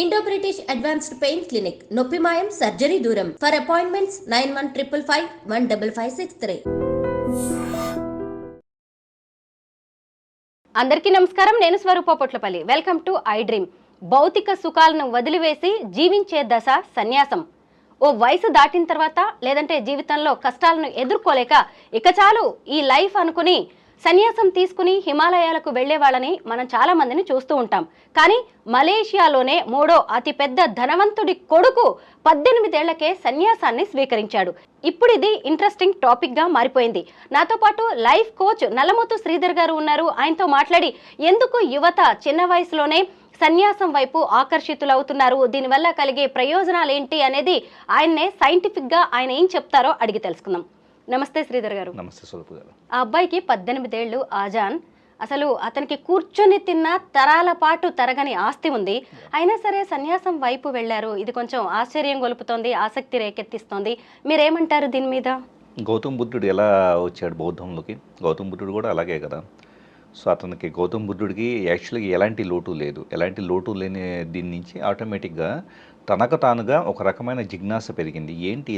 Indo British advanced pain clinic నొప్పి మాయం surgery దూరం ఫర్ అపాయింట్మెంట్స్ 9155515563. అందరికీ నమస్కారం. నేను Swaroopa Potlapalli. Welcome to I dream. భౌతిక సుఖాలను వదిలివేసి జీవించే దశ సన్యాసం. ఓ వయసు దాటిన తర్వాత లేదంటే జీవితంలో కష్టాలను ఎదుర్కోలేక ఇక చాలు ఈ లైఫ్ అనుకుని సన్యాసం తీసుకుని హిమాలయాలకు వెళ్లే వాళ్ళని మనం చాలా మందిని చూస్తూ ఉంటాం. కానీ మలేషియాలోనే మూడో అతిపెద్ద ధనవంతుడి కొడుకు 18 ఏళ్లకే సన్యాసాన్ని స్వీకరించాడు. ఇప్పుడు ఇది ఇంట్రెస్టింగ్ టాపిక్ గా మారిపోయింది. నాతో పాటు లైఫ్ కోచ్ నల్లమోతు శ్రీధర్ గారు ఉన్నారు. ఆయనతో మాట్లాడి ఎందుకు యువత చిన్న వయసులోనే సన్యాసం వైపు ఆకర్షితులవుతున్నారు, దీనివల్ల కలిగే ప్రయోజనాలు ఏంటి అనేది ఆయన్నే సైంటిఫిక్ గా ఆయన ఏం చెప్తారో అడిగి తెలుసుకుందాం. నమస్తే శ్రీధర్ గారు. నమస్తే స్వరూప్ గారు. ఆ అబ్బాయికి 18 ఏళ్ళు ఆజాన్. అసలు అతనికి కూర్చొని తిన్న తరాల పాటు తరగని ఆస్తి ఉంది. అయినా సరే సన్యాసం వైపు వెళ్లారు. ఇది కొంచెం ఆశ్చర్యం గొలుపుతోంది, ఆసక్తి రేకెత్తిస్తోంది. మీరేమంటారు దీని మీద? గౌతమ్ బుద్ధుడు ఎలా వచ్చాడు బౌద్ధంలోకి? గౌతమ్ బుద్ధుడు కూడా అలాగే కదా. సో అతనికి గౌతమ్ బుద్ధుడికి యాక్చువల్గా ఎలాంటి లోటు లేదు. ఎలాంటి లోటు లేని దీని నుంచి ఆటోమేటిక్గా తనకు తానుగా ఒక రకమైన జిజ్ఞాస పెరిగింది. ఏంటి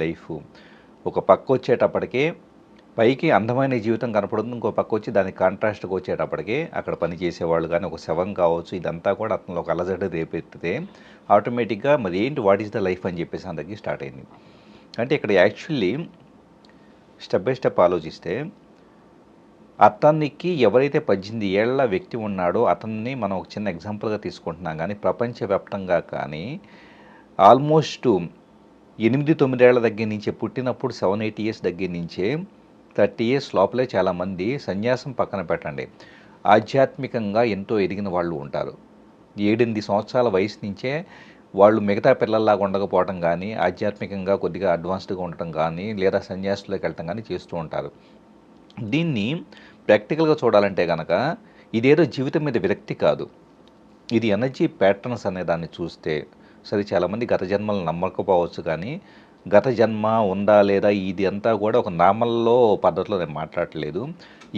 లైఫ్ ఒక పక్క వచ్చేటప్పటికే పైకి అందమైన జీవితం కనపడుతుంది, ఇంకో పక్క వచ్చి దానికి కాంట్రాస్ట్గా వచ్చేటప్పటికే అక్కడ పని చేసేవాళ్ళు కానీ ఒక శవం కావచ్చు, ఇదంతా కూడా అతను ఒక అలజడి రేపెత్తితే ఆటోమేటిక్గా మరి ఏంటి వాట్ ఈస్ ద లైఫ్ అని చెప్పేసి అందరికీ స్టార్ట్ అయింది. అంటే ఇక్కడ యాక్చువల్లీ స్టెప్ బై స్టెప్ ఆలోచిస్తే అతనికి ఎవరైతే 18 ఏళ్ల వ్యక్తి ఉన్నాడో అతన్ని మనం ఒక చిన్న ఎగ్జాంపుల్గా తీసుకుంటున్నాం. కానీ ప్రపంచవ్యాప్తంగా కానీ ఆల్మోస్ట్ 8-9 ఏళ్ల దగ్గర నుంచే పుట్టినప్పుడు 7-8 ఇయర్స్ దగ్గర నుంచే 30 ఇయర్స్ లోపలే చాలామంది సన్యాసం పక్కన పెట్టండి ఆధ్యాత్మికంగా ఎంతో ఎదిగిన వాళ్ళు ఉంటారు. 7-8 సంవత్సరాల వయసు నుంచే వాళ్ళు మిగతా పిల్లల్లాగా ఉండకపోవడం కానీ, ఆధ్యాత్మికంగా కొద్దిగా అడ్వాన్స్డ్గా ఉండటం కానీ, లేదా సన్యాసులోకి వెళ్ళటం కానీ చేస్తూ ఉంటారు. దీన్ని ప్రాక్టికల్గా చూడాలంటే కనుక ఇదేదో జీవితం మీద విరక్తి కాదు, ఇది ఎనర్జీ ప్యాటర్న్స్ అనే దాన్ని చూస్తే సరే చాలామంది గత జన్మలు నమ్మకపోవచ్చు. కానీ గత జన్మ ఉందా లేదా ఇది అంతా కూడా ఒక నామల్లో పద్ధతిలో నేను మాట్లాడట్లేదు.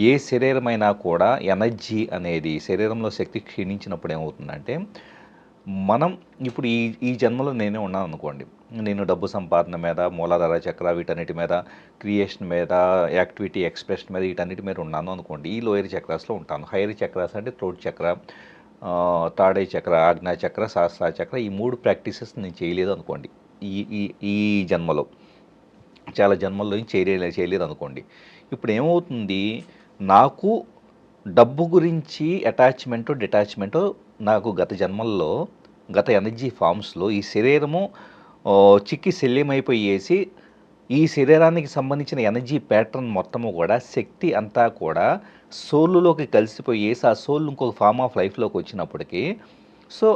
ఏ శరీరమైనా కూడా ఎనర్జీ అనేది శరీరంలో శక్తి క్షీణించినప్పుడు ఏమవుతుందంటే మనం ఇప్పుడు ఈ జన్మలో నేనే ఉన్నాను అనుకోండి, నేను డబ్బు సంపాదన మీద, మూలాధార చక్ర, వీటన్నిటి మీద, క్రియేషన్ మీద, యాక్టివిటీ ఎక్స్ప్రెషన్ మీద, వీటన్నిటి మీద ఉన్నాను అనుకోండి. ఈ లోయర్ చక్రాస్లో ఉంటాను. హైయర్ చక్రాస్ అంటే థ్రోట్ చక్ర, థర్డ్ ఐ చక్ర, ఆజ్ఞా చక్ర, సహస్ర చక్ర, ఈ 3 ప్రాక్టీసెస్ నేను చేయలేదు అనుకోండి. ఈ ఈ ఈ జన్మలో చాలా జన్మల్లో చేయలేదు అనుకోండి. ఇప్పుడు ఏమవుతుంది, నాకు డబ్బు గురించి అటాచ్మెంటో డిటాచ్మెంటో నాకు గత జన్మల్లో గత ఎనర్జీ ఫామ్స్లో ఈ శరీరము చిక్కి శల్యమైపోయేసి ఈ శరీరానికి సంబంధించిన ఎనర్జీ ప్యాటర్న్ మొత్తము కూడా శక్తి అంతా కూడా సోలులోకి కలిసిపోయేసి ఆ సోల్ ఇంకొక ఫామ్ ఆఫ్ లైఫ్లోకి వచ్చినప్పటికీ సో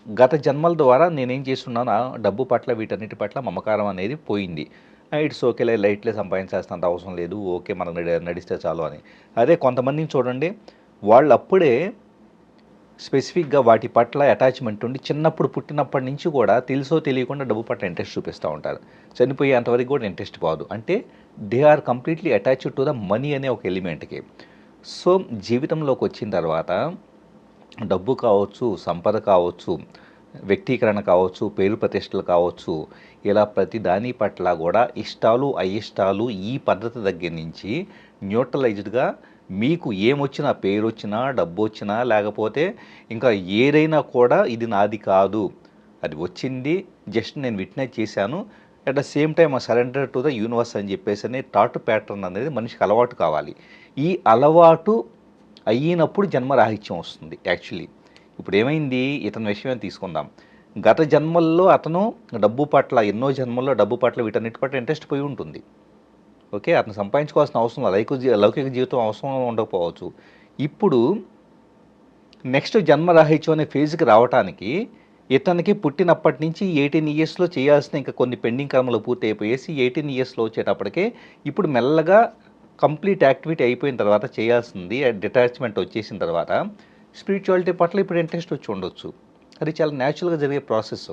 గత జన్మల ద్వారా నేనేం చేస్తున్నాను, డబ్బు పట్ల వీటన్నిటి పట్ల మమకారం అనేది పోయింది. ఇట్స్ ఓకేలే, లైట్లే సంపాదించేస్తంత అవసరం లేదు, ఓకే మనకు నడిస్తే చాలు అని. అదే కొంతమందిని చూడండి, వాళ్ళు అప్పుడే స్పెసిఫిక్గా వాటి పట్ల అటాచ్మెంట్ ఉండి చిన్నప్పుడు పుట్టినప్పటి నుంచి కూడా తెలుసో తెలియకుండా డబ్బు పట్ల ఇంట్రెస్ట్ చూపిస్తూ ఉంటారు. చనిపోయేంతవరకు కూడా ఇంట్రెస్ట్ పోదు. అంటే they are completely attached to the money అనే ఒక ఎలిమెంట్కి. సో జీవితంలోకి వచ్చిన తర్వాత డబ్బు కావచ్చు, సంపద కావచ్చు, వ్యక్తీకరణ కావచ్చు, పేరు ప్రతిష్టలు కావచ్చు, ఇలా ప్రతి దాని పట్ల కూడా ఇష్టాలు అయిష్టాలు ఈ పద్ధతి దగ్గర నుంచి న్యూట్రలైజ్డ్గా మీకు ఏమొచ్చినా, పేరు వచ్చినా, డబ్బు వచ్చినా, లేకపోతే ఇంకా ఏదైనా కూడా ఇది నాది కాదు, అది వచ్చింది జస్ట్ నేను విట్నెస్ చేశాను, at the same time surrender to the universe అని చెప్పేసి అనే థాట్ ప్యాటర్న్ అనేది మనిషికి అలవాటు కావాలి. ఈ అలవాటు అయినప్పుడు జన్మరాహిత్యం వస్తుంది. యాక్చువల్లీ ఇప్పుడు ఏమైంది, ఇతని విషయం తీసుకుందాం. గత జన్మల్లో అతను డబ్బు పట్ల ఎన్నో జన్మల్లో డబ్బు పట్ల వీటన్నిటి పట్ల ఇంట్రెస్ట్ పోయి ఉంటుంది. ఓకే, అతను సంపాదించుకోవాల్సిన అవసరం లౌకిక జీవితం అవసరం ఉండకపోవచ్చు. ఇప్పుడు నెక్స్ట్ జన్మరాహిత్యం అనే ఫేజ్కి రావడానికి ఇతనికి పుట్టినప్పటి నుంచి 18 ఇయర్స్లో చేయాల్సిన ఇంకా కొన్ని పెండింగ్ కర్మలు పూర్తి అయిపోయేసి 18 ఇయర్స్లో వచ్చేటప్పటికే ఇప్పుడు మెల్లగా కంప్లీట్ యాక్టివిటీ అయిపోయిన తర్వాత చేయాల్సింది డిటాచ్మెంట్ వచ్చేసిన తర్వాత స్పిరిచువాలిటీ పట్ల ఇప్పుడు ఇంట్రెస్ట్ వచ్చి ఉండొచ్చు. అది చాలా న్యాచురల్గా జరిగే ప్రాసెస్.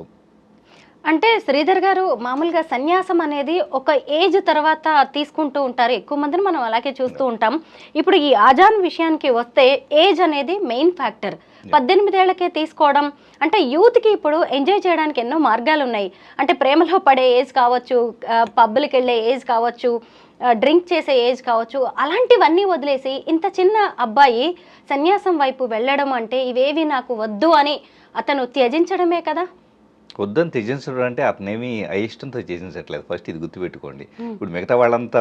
అంటే శ్రీధర్ గారు మామూలుగా సన్యాసం అనేది ఒక ఏజ్ తర్వాత తీసుకుంటూ ఉంటారు, ఎక్కువ మందిని మనం అలాగే చూస్తూ ఉంటాం. ఇప్పుడు ఈ ఆజాన్ విషయానికి వస్తే ఏజ్ అనేది మెయిన్ ఫ్యాక్టర్. 18 ఏళ్లకే తీసుకోవడం అంటే యూత్కి ఇప్పుడు ఎంజాయ్ చేయడానికి ఎన్నో మార్గాలు ఉన్నాయి. అంటే ప్రేమలో పడే ఏజ్ కావచ్చు, పబ్కి వెళ్ళే ఏజ్ కావచ్చు, డ్రింక్ చేసే ఏజ్ కావచ్చు, అలాంటివన్నీ వదిలేసి ఇంత చిన్న అబ్బాయి సన్యాసం వైపు వెళ్ళడం అంటే ఇవేవి నాకు వద్దు అని అతను త్యజించడమే కదా. వద్దని త్యజించడం అంటే అతనేమి అయిష్టంతో త్యజించట్లేదు. ఫస్ట్ ఇది గుర్తుపెట్టుకోండి. ఇప్పుడు మిగతా వాళ్ళంతా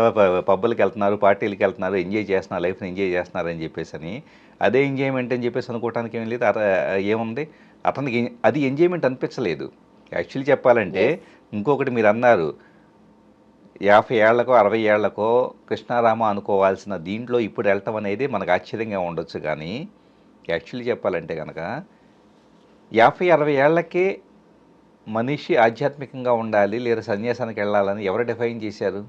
పబ్బులకి వెళ్తున్నారు, పార్టీలకి వెళ్తున్నారు, ఎంజాయ్ చేస్తున్నారు, లైఫ్ని ఎంజాయ్ చేస్తున్నారు అని చెప్పేసి అని అదే ఎంజాయ్మెంట్ అని చెప్పేసి అనుకోవడానికి ఏం లేదు. ఏముంది, అతనికి అది ఎంజాయ్మెంట్ అనిపించలేదు. యాక్చువల్లీ చెప్పాలంటే ఇంకొకటి మీరు అన్నారు 50 ఏళ్లకో 60 ఏళ్లకో కృష్ణారామ అనుకోవాల్సిన దీంట్లో ఇప్పుడు వెళ్ళటం అనేది మనకు ఆశ్చర్యంగా ఉండొచ్చు. కానీ యాక్చువల్లీ చెప్పాలంటే కనుక 50-60 ఏళ్లకే మనిషి ఆధ్యాత్మికంగా ఉండాలి లేదా సన్యాసానికి వెళ్ళాలని ఎవరు డిఫైన్ చేశారు?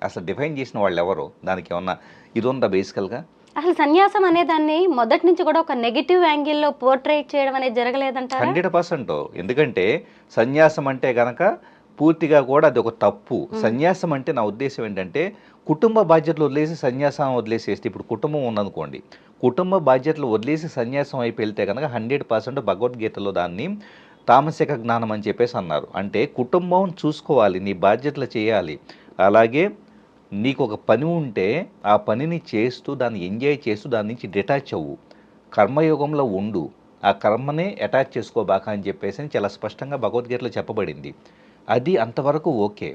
అసలు డిఫైన్ చేసిన వాళ్ళు ఎవరు? దానికి ఏమన్నా ఇది ఉందా బేసికల్గా? అసలు సన్యాసం అనే దాన్ని మొదటి నుంచి కూడా ఒక నెగిటివ్ యాంగిల్లో పోర్ట్రేట్ చేయడం అనేది జరగలేదంటారా? 100%. ఎందుకంటే సన్యాసం అంటే కనుక పూర్తిగా కూడా అది ఒక తప్పు. సన్యాసం అంటే నా ఉద్దేశం ఏంటంటే కుటుంబ బాధ్యతలు వదిలేసి సన్యాసం వదిలేసేస్తే, ఇప్పుడు కుటుంబం ఉందనుకోండి, కుటుంబ బాధ్యతలు వదిలేసి సన్యాసం అయిపోయి వెళ్తే కనుక 100% భగవద్గీతలో దాన్ని తామసిక జ్ఞానం అని చెప్పేసి అన్నారు. అంటే కుటుంబం చూసుకోవాలి, నీ బాధ్యతలు చేయాలి, అలాగే నీకు ఒక పని ఉంటే ఆ పనిని చేస్తూ దాన్ని ఎంజాయ్ చేస్తూ దాని నుంచి డిటాచ్ అవ్వు, కర్మయోగంలో ఉండు, ఆ కర్మనే అటాచ్ చేసుకోబాక అని చెప్పేసి చాలా స్పష్టంగా భగవద్గీతలో చెప్పబడింది. అది అంతవరకు ఓకే.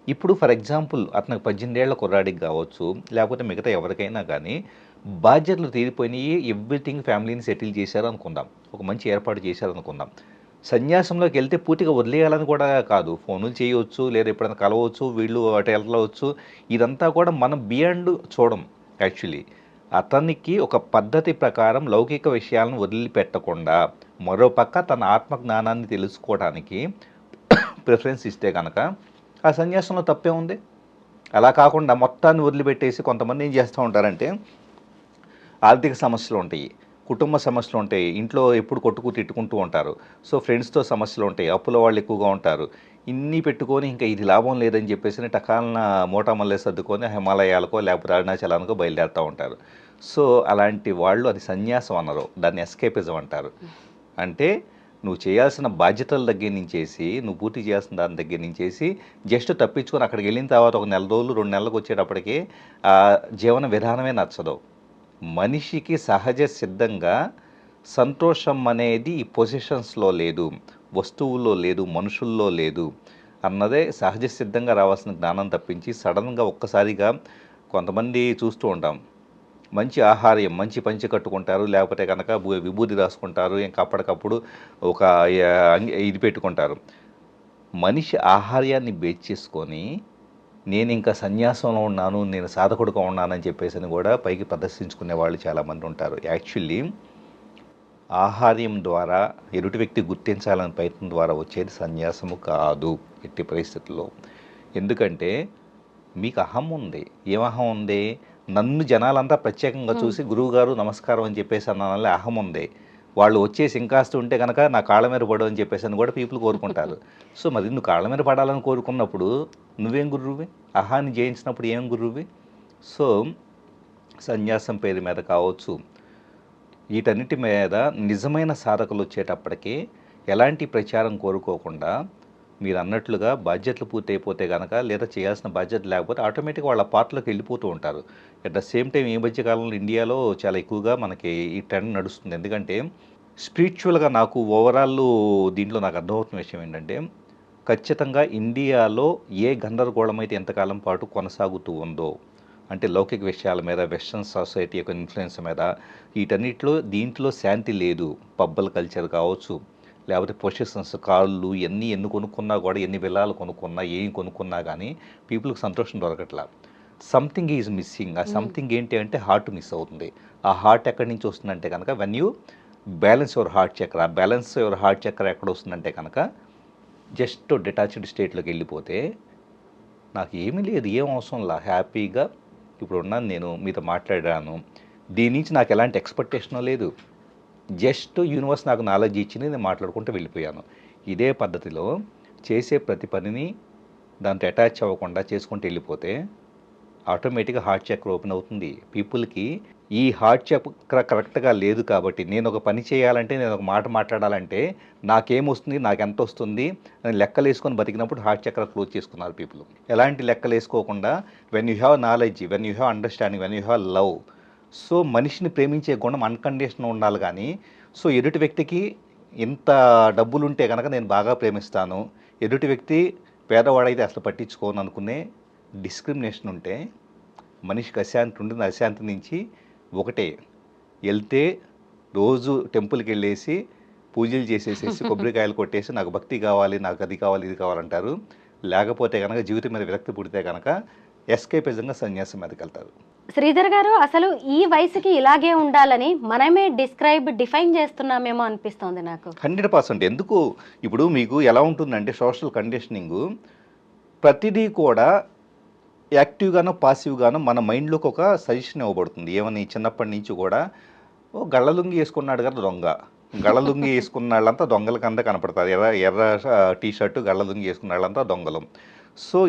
ఇప్పుడు ఫర్ ఎగ్జాంపుల్ అతనికి 18 ఏళ్ల కుర్రాడికి కావచ్చు, లేకపోతే మిగతా ఎవరికైనా కానీ బాధ్యతలు తీరిపోయినాయి, ఎవ్రీథింగ్ ఫ్యామిలీని సెటిల్ చేశారు అనుకుందాం, ఒక మంచి ఏర్పాటు చేశారు అనుకుందాం. సన్యాసంలోకి వెళ్తే పూర్తిగా వదిలేయాలని కూడా కాదు, ఫోన్లు చేయవచ్చు, లేదా ఎప్పుడైనా కలవచ్చు, వీళ్ళు అటు వెళ్ళవచ్చు. ఇదంతా కూడా మనం బియాండ్ చూడం. యాక్చువల్లీ అతనికి ఒక పద్ధతి ప్రకారం లౌకిక విషయాలను వదిలిపెట్టకుండా మరోపక్క తన ఆత్మజ్ఞానాన్ని తెలుసుకోవడానికి ప్రిఫరెన్స్ ఇస్తే కనుక ఆ సన్యాసంలో తప్పే ఉంది. అలా కాకుండా మొత్తాన్ని వదిలిపెట్టేసి కొంతమంది ఏం చేస్తూ ఉంటారంటే ఆర్థిక సమస్యలు ఉంటాయి, కుటుంబ సమస్యలు ఉంటాయి, ఇంట్లో ఎప్పుడు కొట్టుకు తిట్టుకుంటూ ఉంటారు, సో ఫ్రెండ్స్తో సమస్యలు ఉంటాయి, అప్పుల వాళ్ళు ఎక్కువగా ఉంటారు, ఇన్ని పెట్టుకొని ఇంకా ఇది లాభం లేదని చెప్పేసి టకాలన మోటామల్లే సర్దుకొని హిమాలయాలకో లేకపోతే అరుణాచలానికో బయలుదేరుతూ ఉంటారు. సో అలాంటి వాళ్ళు అది సన్యాసం అన్నారు, దాన్ని ఎస్కేపిజం అంటారు. అంటే నువ్వు చేయాల్సిన బాధ్యతల దగ్గర నుంచేసి, నువ్వు పూర్తి చేయాల్సిన దాని దగ్గర నుంచేసి జస్ట్ తప్పించుకొని అక్కడికి వెళ్ళిన తర్వాత ఒక నెల రోజులు 2 నెలలకు వచ్చేటప్పటికి ఆ జీవన విధానమే నచ్చదు. మనిషికి సహజ సిద్ధంగా సంతోషం అనేది ఈ పొజిషన్స్లో లేదు, వస్తువుల్లో లేదు, మనుషుల్లో లేదు అన్నదే సహజ సిద్ధంగా రావాల్సిన జ్ఞానం తప్పించి సడన్గా ఒక్కసారిగా కొంతమంది చూస్తూ ఉంటాం, మంచి ఆహార్యం మంచి పంచి కట్టుకుంటారు, లేకపోతే కనుక విభూతి రాసుకుంటారు, ఇంకా అప్పటికప్పుడు ఒక ఇది పెట్టుకుంటారు. మనిషి ఆహార్యాన్ని బేస్ చేసుకొని నేను ఇంకా సన్యాసంలో ఉన్నాను, నేను సాధకుడుగా ఉన్నానని చెప్పేసి కూడా పైకి ప్రదర్శించుకునే వాళ్ళు చాలామంది ఉంటారు. యాక్చువల్లీ ఆహార్యం ద్వారా ఎదుటి వ్యక్తి గుర్తించాలని ప్రయత్నం ద్వారా వచ్చేది సన్యాసము కాదు ఎట్టి పరిస్థితుల్లో. ఎందుకంటే మీకు అహం ఉంది. ఏం అహం ఉంది? నన్ను జనాలంతా ప్రత్యేకంగా చూసి గురువుగారు నమస్కారం అని చెప్పేసి అన్నానని అహం ఉంది. వాళ్ళు వచ్చేసి ఇంకాస్త ఉంటే కనుక నా కాళ్ళ మీద పడు అని చెప్పేసి అని కూడా పీపుల్ కోరుకుంటారు. సో మరి నువ్వు కాళ్ళ మీద పడాలని కోరుకున్నప్పుడు నువ్వేం గురువువి? అహాన్ని జయించినప్పుడు ఏం గురువువి? సో సన్యాసం పేరు మీద కావచ్చు, వీటన్నిటి మీద నిజమైన సాధకులు వచ్చేటప్పటికి ఎలాంటి ప్రచారం కోరుకోకుండా మీరు అన్నట్లుగా బాధ్యతలు పూర్తయిపోతే కనుక, లేదా చేయాల్సిన బాధ్యత లేకపోతే ఆటోమేటిక్గా వాళ్ళ పార్ట్లోకి వెళ్ళిపోతూ ఉంటారు. అట్ ద సేమ్ టైం ఈ మధ్య కాలంలో ఇండియాలో చాలా ఎక్కువగా మనకి ఈ ట్రెండ్ నడుస్తుంది. ఎందుకంటే స్పిరిచువల్గా నాకు ఓవరాల్ దీంట్లో నాకు అర్థమవుతున్న విషయం ఏంటంటే, ఖచ్చితంగా ఇండియాలో ఏ గందరగోళం అయితే ఎంతకాలం పాటు కొనసాగుతూ ఉందో, అంటే లౌకిక విషయాల మీద, వెస్ట్రన్ సొసైటీ యొక్క ఇన్ఫ్లుయెన్స్ మీద, దీంట్లో శాంతి లేదు. పబ్బల్ కల్చర్ కావచ్చు, లేకపోతే పొజిషన్స్, కార్లు ఇవన్నీ ఎన్ని కొనుక్కున్నా కూడా, ఎన్ని విల్లాలు కొనుక్కున్నా, ఏం కొనుక్కున్నా కానీ పీపుల్కి సంతోషం దొరకట్లా. Something is missing. ఆ సంథింగ్ ఏంటి అంటే హార్ట్ మిస్ అవుతుంది. ఆ హార్ట్ ఎక్కడి నుంచి వస్తుందంటే కనుక when you balance your heart చక్ర. ఆ బ్యాలెన్స్ యువర్ హార్ట్ చక్ర ఎక్కడ వస్తుందంటే కనుక జస్ట్ డిటాచ్డ్ స్టేట్లోకి వెళ్ళిపోతే నాకు ఏమీ లేదు, ఏం అవసరంలా, హ్యాపీగా ఇప్పుడు ఉన్నాను, నేను మీతో మాట్లాడాను, దీని నుంచి నాకు ఎలాంటి ఎక్స్పెక్టేషన్ లేదు, జస్ట్ యూనివర్స్ నాకు నాలెడ్జ్ ఇచ్చింది, నేను మాట్లాడుకుంటూ వెళ్ళిపోయాను. ఇదే పద్ధతిలో చేసే ప్రతి పనిని దాంతో అటాచ్ అవ్వకుండా చేసుకుంటూ వెళ్ళిపోతే ఆటోమేటిక్గా హార్ట్ చక్ర ఓపెన్ అవుతుంది. పీపుల్కి ఈ హార్ట్ చక్ర కరెక్ట్గా లేదు కాబట్టి నేను ఒక పని చేయాలంటే, నేను ఒక మాట మాట్లాడాలంటే నాకేమొస్తుంది, నాకెంత వస్తుంది అని లెక్కలు వేసుకొని బతికినప్పుడు హార్ట్ చక్ర క్లోజ్ చేసుకున్నారు పీపుల్. ఎలాంటి లెక్కలు వేసుకోకుండా when you have knowledge, when you have understanding, when you have love, so మనిషిని ప్రేమించే గుణం అన్కండిషనల్ ఉండాలి. కానీ సో ఎదుటి వ్యక్తికి ఇంత డబ్బులుంటే కనుక నేను బాగా ప్రేమిస్తాను, ఎదుటి వ్యక్తి పేదవాడైతే అసలు పట్టించుకోను అనుకునే డిస్క్రిమినేషన్ ఉంటే మనిషికి అశాంతి ఉంటుంది. అశాంతి నుంచి ఒకటే, వెళ్తే రోజు టెంపుల్కి వెళ్ళేసి పూజలు చేసేసేసి కొబ్బరికాయలు కొట్టేసి నాకు భక్తి కావాలి, నాకు అది కావాలి, ఇది కావాలంటారు. లేకపోతే కనుక జీవితం మీద విరక్తి పుడితే కనుక ఎస్కేపిజంగా సన్యాసం మీదకి వెళ్తారు. శ్రీధర్ గారు, అసలు ఈ వయసుకి ఇలాగే ఉండాలని మనమే డిఫైన్ చేస్తున్నామేమో అనిపిస్తోంది నాకు. 100%. ఎందుకు ఇప్పుడు మీకు ఎలా ఉంటుందంటే సోషల్ కండిషనింగ్ ప్రతిదీ కూడా యాక్టివ్గానో పాసివ్గానో మన మైండ్లోకి ఒక సజెషన్ ఇవ్వబడుతుంది. ఏమని చిన్నప్పటి నుంచి కూడా గళ్ళలుంగి వేసుకున్నాడు కదా దొంగ, గళ్ళలుంగి వేసుకున్న వాళ్ళంతా దొంగల కింద కనపడతారు. ఎర్ర టీ షర్టు గళ్ళలుంగి వేసుకున్న వాళ్ళంతా దొంగలు. సో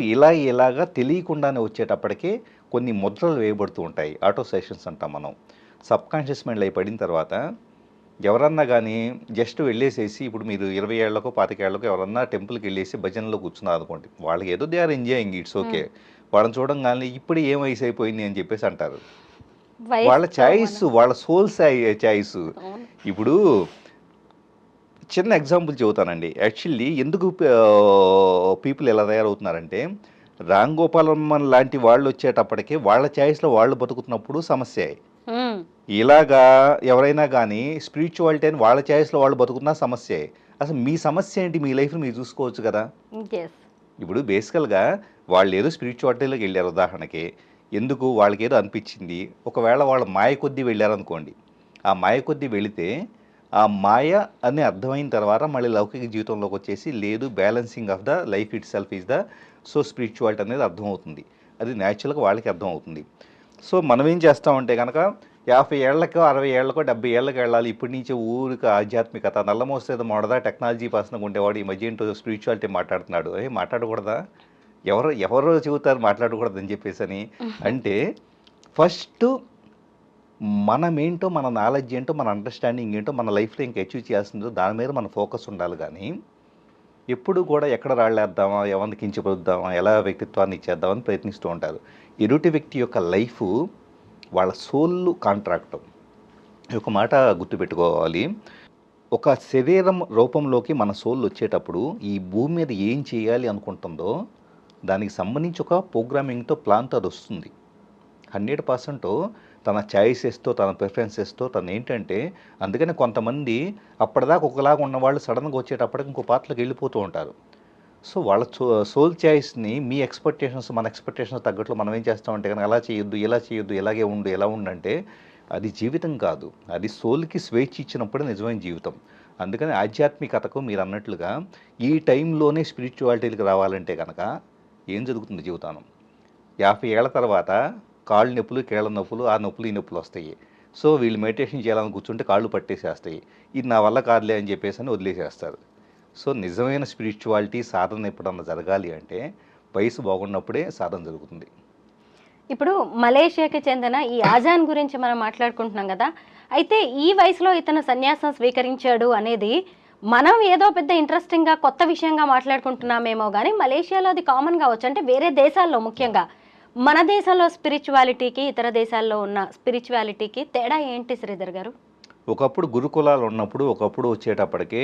ఇలాగా తెలియకుండానే వచ్చేటప్పటికే కొన్ని ముద్రలు వేయబడుతూ ఉంటాయి. ఆటో సెషన్స్ అంటాం మనం. సబ్ కాన్షియస్ మైండ్లో అయి పడిన తర్వాత ఎవరన్నా కానీ జస్ట్ వెళ్ళేసేసి, ఇప్పుడు మీరు 20 ఏళ్లకో 25 ఏళ్లకో ఎవరన్నా టెంపుల్కి వెళ్ళేసి భజనలో కూర్చున్నారు అనుకోండి, వాళ్ళకి ఏదో they are enjoying, it's okay. వాళ్ళని చూడంగానే ఇప్పుడు ఏం వయసు అయిపోయింది అని చెప్పేసి అంటారు. వాళ్ళ చాయిస్, వాళ్ళ సోల్ చాయిస్. ఇప్పుడు చిన్న ఎగ్జాంపుల్ చెబుతానండి. యాక్చువల్లీ ఎందుకు పీపుల్ ఎలా తయారవుతున్నారంటే, రామ్ గోపాలమ్మన్ లాంటి వాళ్ళు వచ్చేటప్పటికి వాళ్ళ చాయిస్లో వాళ్ళు బతుకుతున్నప్పుడు సమస్య. ఇలాగా ఎవరైనా కానీ స్పిరిచువాలిటీ అని వాళ్ళ చాయిస్లో వాళ్ళు బతుకుతున్నా సమస్య. అసలు మీ సమస్య ఏంటి? మీ లైఫ్ని మీరు చూసుకోవచ్చు కదా. ఇప్పుడు బేసికల్గా వాళ్ళు ఏదో స్పిరిచువాలిటీలోకి వెళ్ళారు ఉదాహరణకి, ఎందుకు వాళ్ళకి ఏదో అనిపించింది. ఒకవేళ వాళ్ళ మాయ కొద్దీ వెళ్ళారనుకోండి, ఆ మాయ కొద్దీ వెళితే ఆ మాయ అని అర్థమైన తర్వాత మళ్ళీ లౌకిక జీవితంలోకి వచ్చేసి లేదు, balancing of the life it self is the so spirituality అనేది అర్థమవుతుంది. అది న్యాచురల్గా వాళ్ళకి అర్థమవుతుంది. సో మనం ఏం చేస్తామంటే కనుక 50 ఏళ్లకో 60 ఏళ్లకో 70 ఏళ్ళకి వెళ్ళాలి, ఇప్పటి నుంచే ఊరికి ఆధ్యాత్మికత, నల్లమోసేది మొడదా టెక్నాలజీ పర్సన్గా ఉండేవాడు ఈ మధ్య ఏంటో స్పిరిచువాలిటీ మాట్లాడుతున్నాడు. మాట్లాడకూడదా? ఎవరో చెబుతారు మాట్లాడకూడదు అని చెప్పేసి అని. అంటే ఫస్ట్ మనమేంటో, మన నాలెడ్జ్ ఏంటో, మన అండర్స్టాండింగ్ ఏంటో, మన లైఫ్లో ఇంకా అచీవ్ చేస్తుందో దాని మీద మన ఫోకస్ ఉండాలి. కానీ ఎప్పుడు కూడా ఎక్కడ రాళ్ళేద్దామా, ఎవరిని కించపరుద్దామా, ఎలా వ్యక్తిత్వాన్ని ఇచ్చేద్దామని ప్రయత్నిస్తూ ఉంటారు. ఎదుటి వ్యక్తి యొక్క లైఫ్ వాళ్ళ సోల్ కాంట్రాక్ట్. ఒక మాట గుర్తుపెట్టుకోవాలి, ఒక శరీరం రూపంలోకి మన సోల్ వచ్చేటప్పుడు ఈ భూమి మీద ఏం చేయాలి అనుకుంటుందో దానికి సంబంధించి ఒక ప్రోగ్రామింగ్తో ప్లాన్తో అది వస్తుంది. 100% తన చాయిసెస్తో, తన ప్రిఫరెన్సెస్తో తను ఏంటంటే, అందుకని కొంతమంది అప్పటిదాకా ఒకలాగా ఉన్నవాళ్ళు సడన్గా వచ్చేటప్పటికి ఇంకో పాత్రలోకి వెళ్ళిపోతూ ఉంటారు. సో వాళ్ళ సోల్ చాయిస్ని మీ ఎక్స్పెక్టేషన్స్, మన ఎక్స్పెక్టేషన్స్ తగ్గట్లు మనం ఏం చేస్తామంటే కనుక అలా చేయొద్దు, ఇలా చేయొద్దు, ఇలాగే ఉండు, ఎలా ఉండంటే అది జీవితం కాదు. అది సోల్కి స్వేచ్ఛ ఇచ్చినప్పుడే నిజమైన జీవితం. అందుకని ఆధ్యాత్మికతకు మీరు అన్నట్లుగా ఈ టైంలోనే స్పిరిచువాలిటీకి రావాలంటే కనుక ఏం జరుగుతుంది జీవితానం? 50 ఏళ్ల తర్వాత కాళ్ళు నొప్పులు, కీళ్ళ నొప్పులు, ఆ నొప్పులు, ఈ నొప్పులు వస్తాయి. సో వీళ్ళు మెడిటేషన్ చేయాలని కూర్చుంటే కాళ్ళు పట్టేసేస్తాయి. ఇది నా వల్ల కాదులే అని చెప్పేసి అని వదిలేసేస్తారు. సో నిజమైన స్పిరిచువాలిటీ సాధన ఎప్పుడన్నా జరగాలి అంటే వయసు బాగున్నప్పుడే సాధన జరుగుతుంది. ఇప్పుడు మలేషియాకి చెందిన ఈ ఆజాన్ గురించి మనం మాట్లాడుకుంటున్నాం కదా. అయితే ఈ వయసులో ఇతను సన్యాసం స్వీకరించాడు అనేది మనం ఏదో పెద్ద ఇంట్రెస్టింగ్గా కొత్త విషయంగా మాట్లాడుకుంటున్నామేమో, కానీ మలేషియాలో అది కామన్ కావచ్చు. అంటే వేరే దేశాల్లో, ముఖ్యంగా మన దేశంలో స్పిరిచువాలిటీకి ఇతర దేశాల్లో ఉన్న స్పిరిచువాలిటీకి తేడా ఏంటి శ్రీధర్ గారు? ఒకప్పుడు గురుకులాలు ఉన్నప్పుడు, ఒకప్పుడు వచ్చేటప్పటికే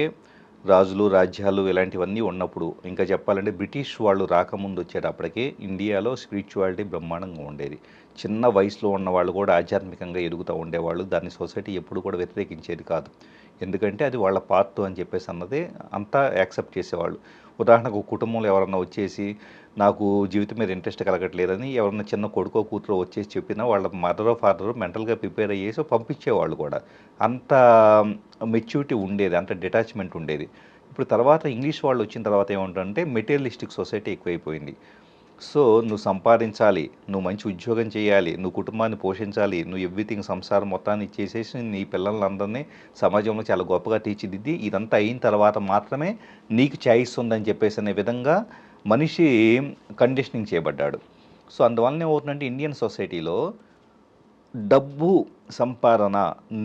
రాజులు, రాజ్యాలు ఇలాంటివన్నీ ఉన్నప్పుడు, ఇంకా చెప్పాలంటే బ్రిటిష్ వాళ్ళు రాకముందు వచ్చేటప్పటికే ఇండియాలో స్పిరిచువాలిటీ బ్రహ్మాండంగా ఉండేది. చిన్న వయసులో ఉన్న వాళ్ళు కూడా ఆధ్యాత్మికంగా ఎదుగుతూ ఉండేవాళ్ళు. దాన్ని సొసైటీ ఎప్పుడు కూడా వ్యతిరేకించేది కాదు. ఎందుకంటే అది వాళ్ళ పార్ట్ అని చెప్పేసి అన్నది అంతా యాక్సెప్ట్ చేసేవాళ్ళు. ఉదాహరణకు కుటుంబంలో ఎవరన్నా వచ్చేసి నాకు జీవితం మీద ఇంట్రెస్ట్ కలగట్లేదని ఎవరన్నా చిన్న కొడుకో కూతురో వచ్చేసి చెప్పినా వాళ్ళ మదరో ఫాదరో మెంటల్గా ప్రిపేర్ అయ్యేసి పంపించేవాళ్ళు కూడా. అంత మెచ్యూరిటీ ఉండేది, అంత డిటాచ్మెంట్ ఉండేది. ఇప్పుడు తర్వాత ఇంగ్లీష్ వాళ్ళు వచ్చిన తర్వాత ఏమంటారంటే మెటీరియలిస్టిక్ సొసైటీ ఎక్కువైపోయింది. సో నువ్వు సంపాదించాలి, నువ్వు మంచి ఉద్యోగం చేయాలి, నువ్వు కుటుంబాన్ని పోషించాలి, నువ్వు ఎవ్రీథింగ్ సంసారం మొత్తాన్ని ఇచ్చేసేసి నీ పిల్లలందరినీ సమాజంలో చాలా గొప్పగా తీర్చిదిద్ది ఇదంతా అయిన తర్వాత మాత్రమే నీకు ఛాయిస్ ఉందని చెప్పేసి అనే విధంగా మనిషి కండిషనింగ్ చేయబడ్డాడు. సో అందువల్లనే ఏమవుతుందంటే ఇండియన్ సొసైటీలో డబ్బు సంపాదన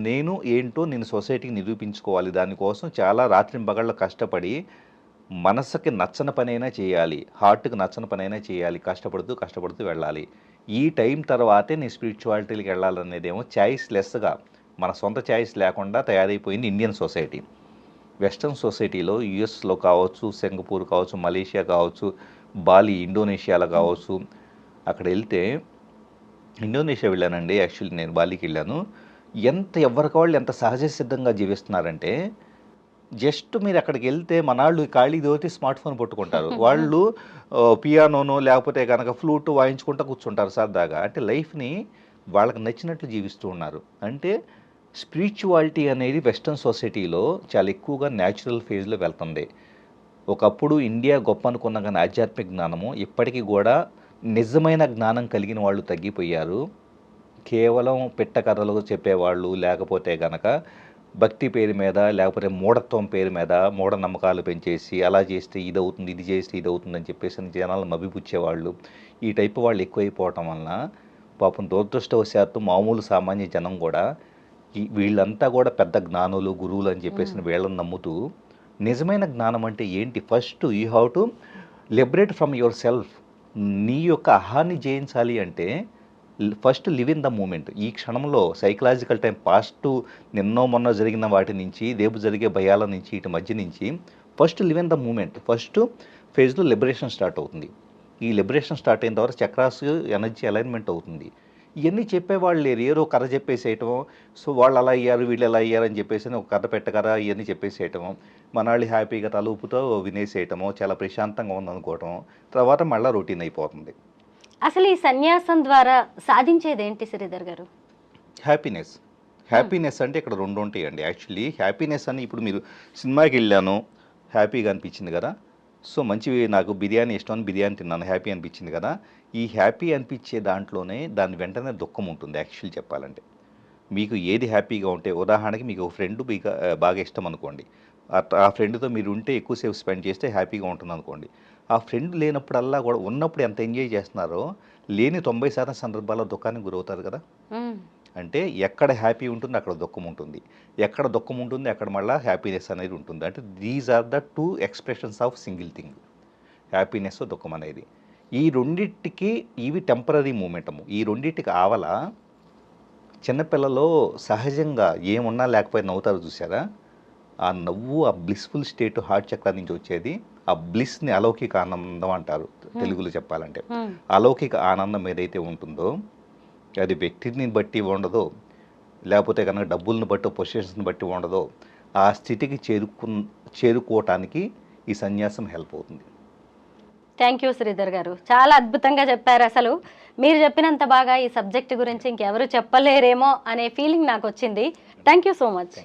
నేను ఏంటో నేను సొసైటీకి నిరూపించుకోవాలి, దానికోసం చాలా రాత్రింబగళ్ళ కష్టపడి మనసుకి నచ్చని పనైనా చేయాలి, హార్ట్కి నచ్చని పనైనా చేయాలి, కష్టపడుతూ వెళ్ళాలి. ఈ టైం తర్వాతే నేను స్పిరిచువాలిటీకి వెళ్ళాలనేదేమో ఛాయిస్ లెస్గా మన సొంత ఛాయిస్ లేకుండా తయారైపోయింది ఇండియన్ సొసైటీ. వెస్ట్రన్ సొసైటీలో యుఎస్లో కావచ్చు, సింగపూర్ కావచ్చు, మలేషియా కావచ్చు, బాలి ఇండోనేషియాలో కావచ్చు, అక్కడ వెళ్తే ఇండోనేషియా వెళ్ళానండి. యాక్చువల్లీ నేను బాలికి వెళ్ళాను. ఎవరికి వాళ్ళు ఎంత సహజ సిద్ధంగా జీవిస్తున్నారంటే జస్ట్ మీరు అక్కడికి వెళ్తే మనాళ్ళు ఖాళీ దోతి స్మార్ట్ ఫోన్ పట్టుకుంటారు, వాళ్ళు పియానోనో లేకపోతే కనుక ఫ్లూట్ వాయించుకుంటూ కూర్చుంటారు సరదాగా. అంటే లైఫ్ని వాళ్ళకి నచ్చినట్లు జీవిస్తూ ఉన్నారు. అంటే స్పిరిచువాలిటీ అనేది వెస్ట్రన్ సొసైటీలో చాలా ఎక్కువగా న్యాచురల్ ఫేజ్లో వెళ్తుంది. ఒకప్పుడు ఇండియా గొప్ప అనుకున్న కానీ ఆధ్యాత్మిక జ్ఞానము ఇప్పటికీ కూడా నిజమైన జ్ఞానం కలిగిన వాళ్ళు తగ్గిపోయారు. కేవలం పిట్టకథలు చెప్పేవాళ్ళు, లేకపోతే కనుక భక్తి పేరు మీద, లేకపోతే మూఢత్వం పేరు మీద మూఢనమ్మకాలు పెంచేసి అలా చేస్తే ఇది అవుతుంది, ఇది చేస్తే ఇది అవుతుందని చెప్పేసి జనాలను మభ్యపుచ్చేవాళ్ళు, ఈ టైపు వాళ్ళు ఎక్కువైపోవటం వలన పాపం దురదృష్టవశాత్తు మామూలు సామాన్య జనం కూడా వీళ్ళంతా కూడా పెద్ద జ్ఞానులు, గురువులు అని చెప్పేసి వీళ్ళని నమ్ముతూ నిజమైన జ్ఞానం అంటే ఏంటి, first you have to liberate from yourself. నీ యొక్క అహాన్ని జయించాలి అంటే first live in the moment. ఈ క్షణంలో సైకలాజికల్ టైం పాస్ట్ నిన్నో మొన్న జరిగిన వాటి నుంచి, రేపు జరిగే భయాల నుంచి, ఇటు మధ్య నుంచి first live in the moment. First ఫేజ్లో లిబరేషన్ స్టార్ట్ అవుతుంది. ఈ లిబరేషన్ స్టార్ట్ అయిన తర్వాత చక్రాస్ ఎనర్జీ అలైన్మెంట్ అవుతుంది. ఇవన్నీ చెప్పేవాళ్ళు లేరు, ఏదో కథ చెప్పేసేయటం. సో వాళ్ళు అలా అయ్యారు, వీళ్ళు ఎలా అయ్యారు అని చెప్పేసి ఒక కథ పెట్టకరా ఇవన్నీ చెప్పేసేయటము, మనాళ్ళు హ్యాపీగా తలూపుతో వినేసేయటము, చాలా ప్రశాంతంగా ఉందనుకోవటం, తర్వాత మళ్ళీ రొటీన్ అయిపోతుంది. అసలు ఈ సన్యాసం ద్వారా సాధించేది ఏంటి శ్రీధర్ గారు? హ్యాపీనెస్. హ్యాపీనెస్ అంటే ఇక్కడ రెండు ఉంటాయండి. యాక్చువల్లీ హ్యాపీనెస్ అని ఇప్పుడు మీరు సినిమాకి వెళ్ళాను, హ్యాపీగా అనిపించింది కదా, సో మంచి నాకు బిర్యానీ ఇష్టం అని బిర్యానీ తిన్నాను, హ్యాపీ అనిపించింది కదా. ఈ హ్యాపీ అనిపించే దాంట్లోనే దాని వెంటనే దుఃఖం ఉంటుంది. యాక్చువల్లీ చెప్పాలంటే మీకు ఏది హ్యాపీగా ఉంటే, ఉదాహరణకి మీకు ఒక ఫ్రెండ్ మీకు బాగా ఇష్టం అనుకోండి, ఆ ఫ్రెండ్తో మీరు ఉంటే ఎక్కువసేపు స్పెండ్ చేస్తే హ్యాపీగా ఉంటుంది అనుకోండి. ఆ ఫ్రెండ్ లేనప్పుడల్లా కూడా ఉన్నప్పుడు ఎంత ఎంజాయ్ చేస్తున్నారో లేని 90% సందర్భాల్లో దుఃఖానికి గురవుతారు కదా. అంటే ఎక్కడ హ్యాపీ ఉంటుంది అక్కడ దుఃఖం ఉంటుంది, ఎక్కడ దుఃఖం ఉంటుంది అక్కడ మళ్ళీ హ్యాపీనెస్ అనేది ఉంటుంది. అంటే these are the two expressions of single thing, happiness, దుఃఖం అనేది. ఈ రెండింటికి ఇవి టెంపరీ మూమెంటము. ఈ రెండింటికి ఆవల చిన్నపిల్లలో సహజంగా ఏమున్నా లేకపోయినా నవ్వుతారు చూసారా, ఆ నవ్వు, ఆ బ్లిస్ఫుల్ స్టేట్ హార్ట్ చక్ర నుంచి వచ్చేది. ఆ బ్లిస్ని అలౌకిక ఆనందం అంటారు తెలుగులో చెప్పాలంటే. అలౌకిక ఆనందం ఏదైతే ఉంటుందో అది వ్యక్తిని బట్టి ఉండదో, లేకపోతే కనుక డబ్బులను బట్టి, పొజిషన్స్ని బట్టి ఉండదో, ఆ స్థితికి చేరుకోవటానికి ఈ సన్యాసం హెల్ప్ అవుతుంది. థ్యాంక్ యూ శ్రీధర్ గారు, చాలా అద్భుతంగా చెప్పారు. అసలు మీరు చెప్పినంత బాగా ఈ సబ్జెక్ట్ గురించి ఇంకెవరు చెప్పలేరేమో అనే ఫీలింగ్ నాకు వచ్చింది. Thank you so much.